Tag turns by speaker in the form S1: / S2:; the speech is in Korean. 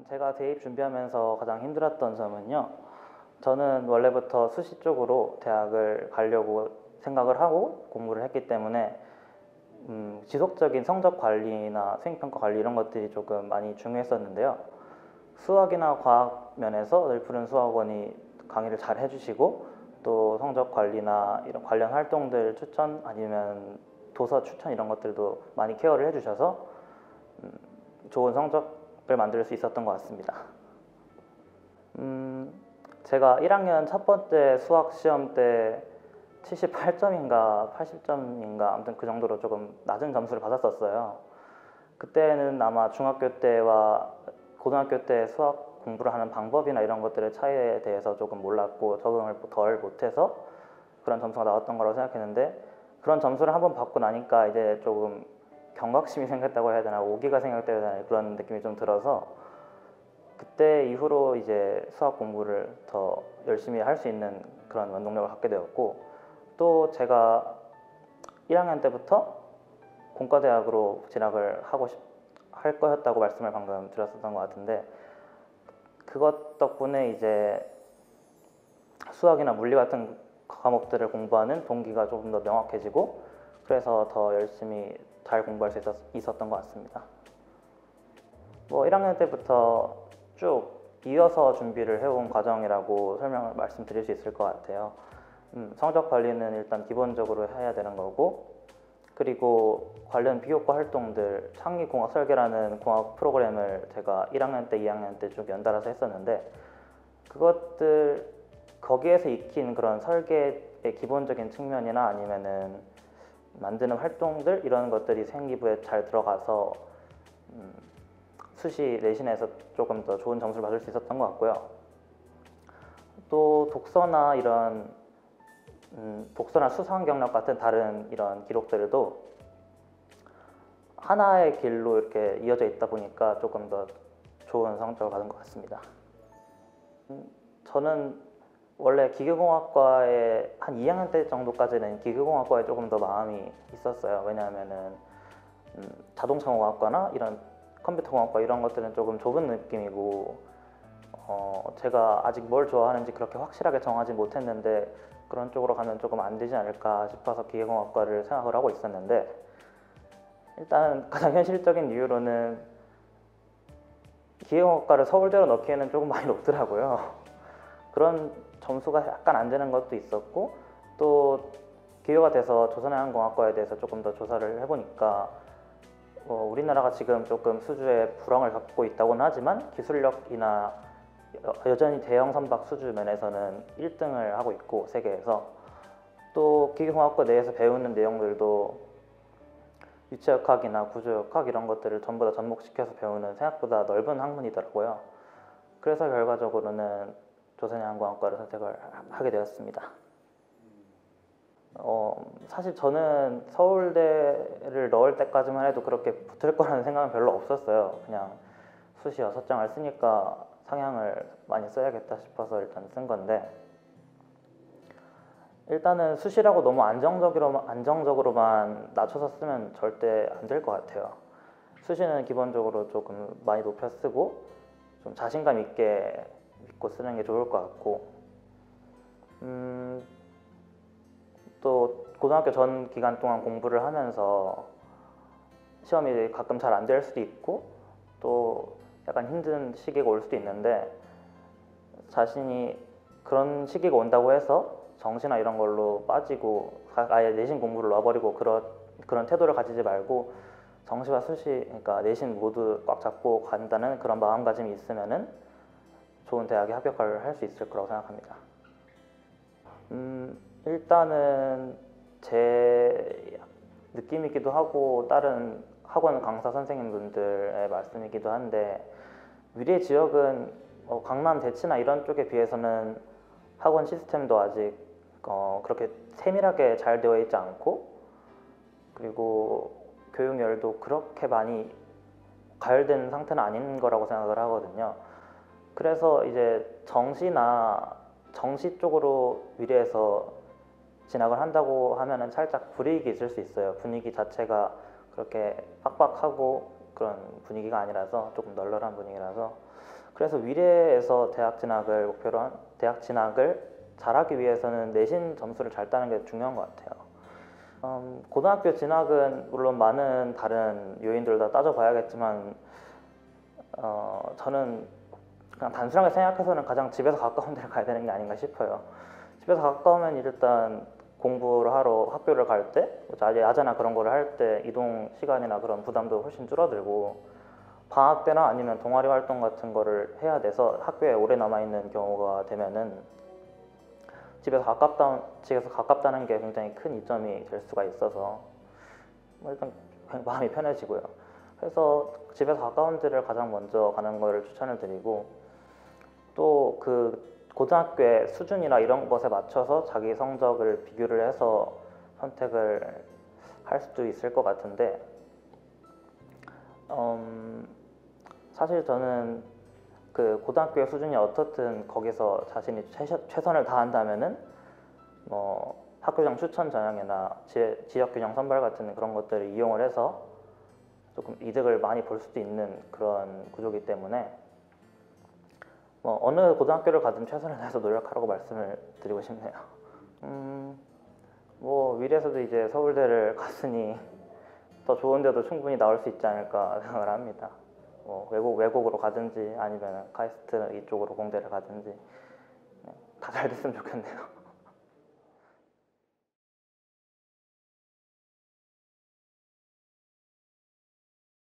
S1: 제가 대입 준비하면서 가장 힘들었던 점은요. 저는 원래부터 수시 쪽으로 대학을 가려고 생각을 하고 공부를 했기 때문에 지속적인 성적 관리나 수행평가 관리 이런 것들이 조금 많이 중요했었는데요. 수학이나 과학 면에서 늘푸른 수학원이 강의를 잘 해주시고 또 성적 관리나 이런 관련 활동들 추천 아니면 도서 추천 이런 것들도 많이 케어를 해주셔서 좋은 성적을 만들 수 있었던 것 같습니다. 제가 1학년 첫 번째 수학 시험 때 78점인가 80점인가 아무튼 그 정도로 조금 낮은 점수를 받았었어요. 그때는 아마 중학교 때와 고등학교 때 수학 공부를 하는 방법이나 이런 것들의 차이에 대해서 조금 몰랐고 적응을 덜 못해서 그런 점수가 나왔던 거라고 생각했는데, 그런 점수를 한번 받고 나니까 이제 조금 경각심이 생겼다고 해야 되나, 오기가 생겼다고 해야 되나, 그런 느낌이 좀 들어서 그때 이후로 이제 수학 공부를 더 열심히 할 수 있는 그런 원동력을 갖게 되었고, 또 제가 1학년 때부터 공과대학으로 진학을 할 거였다고 말씀을 방금 드렸었던 것 같은데, 그것 덕분에 이제 수학이나 물리 같은 과목들을 공부하는 동기가 조금 더 명확해지고, 그래서 더 열심히 잘 공부할 수 있었던 것 같습니다. 1학년 때부터 쭉 이어서 준비를 해온 과정이라고 말씀드릴 수 있을 것 같아요. 성적 관리는 일단 기본적으로 해야 되는 거고, 그리고 관련 비교과 활동들, 창의공학 설계라는 공학 프로그램을 제가 1학년 때, 2학년 때 쭉 연달아서 했었는데, 그것들 거기에서 익힌 그런 설계의 기본적인 측면이나 아니면은 만드는 활동들 이런 것들이 생기부에 잘 들어가서 수시 내신에서 조금 더 좋은 점수를 받을 수 있었던 것 같고요. 또 독서나 이런 독서나 수상 경력 같은 다른 이런 기록들도 하나의 길로 이렇게 이어져 있다 보니까 조금 더 좋은 성적을 받은 것 같습니다. 저는 원래 기계공학과에 한 2학년 때 정도까지는 기계공학과에 조금 더 마음이 있었어요. 왜냐하면은 자동차공학과나 이런 컴퓨터공학과 이런 것들은 조금 좁은 느낌이고, 제가 아직 뭘 좋아하는지 그렇게 확실하게 정하지 못했는데 그런 쪽으로 가면 조금 안 되지 않을까 싶어서 기계공학과를 생각을 하고 있었는데, 일단은 가장 현실적인 이유로는 기계공학과를 서울대로 넣기에는 조금 많이 높더라고요. 그런 점수가 약간 안 되는 것도 있었고, 또 기회가 돼서 조선해양공학과에 대해서 조금 더 조사를 해보니까 우리나라가 지금 조금 수주에 불황을 겪고 있다고는 하지만 기술력이나 여전히 대형 선박 수주 면에서는 1등을 하고 있고, 세계에서. 또 기계공학과 내에서 배우는 내용들도 유체역학이나 구조역학 이런 것들을 전부 다 접목시켜서 배우는 생각보다 넓은 학문이더라고요. 그래서 결과적으로는 조선해양공학과를 선택을 하게 되었습니다. 사실 저는 서울대를 넣을 때까지만 해도 그렇게 붙을 거라는 생각은 별로 없었어요. 그냥 수시 6장을 쓰니까 상향을 많이 써야겠다 싶어서 일단 쓴 건데, 일단은 수시라고 너무 안정적으로만 낮춰서 쓰면 절대 안 될 것 같아요. 수시는 기본적으로 조금 많이 높여 쓰고 좀 자신감 있게 믿고 쓰는 게 좋을 것 같고, 또 고등학교 전 기간 동안 공부를 하면서 시험이 가끔 잘 안 될 수도 있고 또 약간 힘든 시기가 올 수도 있는데, 자신이 그런 시기가 온다고 해서 정시나 이런 걸로 빠지고 아예 내신 공부를 놔버리고 그런 태도를 가지지 말고, 정시와 수시, 그러니까 내신 모두 꽉 잡고 간다는 그런 마음가짐이 있으면은 좋은 대학에 합격을 할 수 있을 거라고 생각합니다. 일단은 제 느낌이기도 하고 다른 학원 강사 선생님분들의 말씀이기도 한데, 미래 지역은 강남 대치나 이런 쪽에 비해서는 학원 시스템도 아직 그렇게 세밀하게 잘 되어 있지 않고, 그리고 교육열도 그렇게 많이 가열된 상태는 아닌 거라고 생각을 하거든요. 그래서 이제 정시 쪽으로 미래에서 진학을 한다고 하면은 살짝 불이익이 있을 수 있어요. 분위기 자체가 그렇게 빡빡하고 그런 분위기가 아니라서, 조금 널널한 분위기라서 그래서 위례에서 대학 진학을 목표로 한 대학 진학을 잘하기 위해서는 내신 점수를 잘 따는 게 중요한 것 같아요. 고등학교 진학은 물론 많은 다른 요인들을 다 따져봐야겠지만 저는 그냥 단순하게 생각해서는 가장 집에서 가까운 데를 가야 되는 게 아닌가 싶어요. 집에서 가까우면 일단 공부를 하러 학교를 갈 때, 야자나 그런 거를 할 때 이동 시간이나 그런 부담도 훨씬 줄어들고, 방학 때나 아니면 동아리 활동 같은 거를 해야 돼서 학교에 오래 남아 있는 경우가 되면은 집에서 가깝다는 게 굉장히 큰 이점이 될 수가 있어서 일단 마음이 편해지고요. 그래서 집에서 가까운 데를 가장 먼저 가는 거를 추천을 드리고, 또 그 고등학교의 수준이나 이런 것에 맞춰서 자기 성적을 비교를 해서 선택을 할 수도 있을 것 같은데, 사실 저는 그 고등학교의 수준이 어떻든 거기서 자신이 최선을 다한다면은 뭐 학교장 추천 전형이나 지역균형 선발 같은 그런 것들을 이용을 해서 조금 이득을 많이 볼 수도 있는 그런 구조이기 때문에 뭐 어느 고등학교를 가든 최선을 다해서 노력하라고 말씀을 드리고 싶네요. 뭐 위례에서도 이제 서울대를 갔으니 더 좋은 데도 충분히 나올 수 있지 않을까 생각을 합니다. 뭐 외국으로 가든지 아니면 카이스트 이쪽으로 공대를 가든지 다 잘 됐으면 좋겠네요.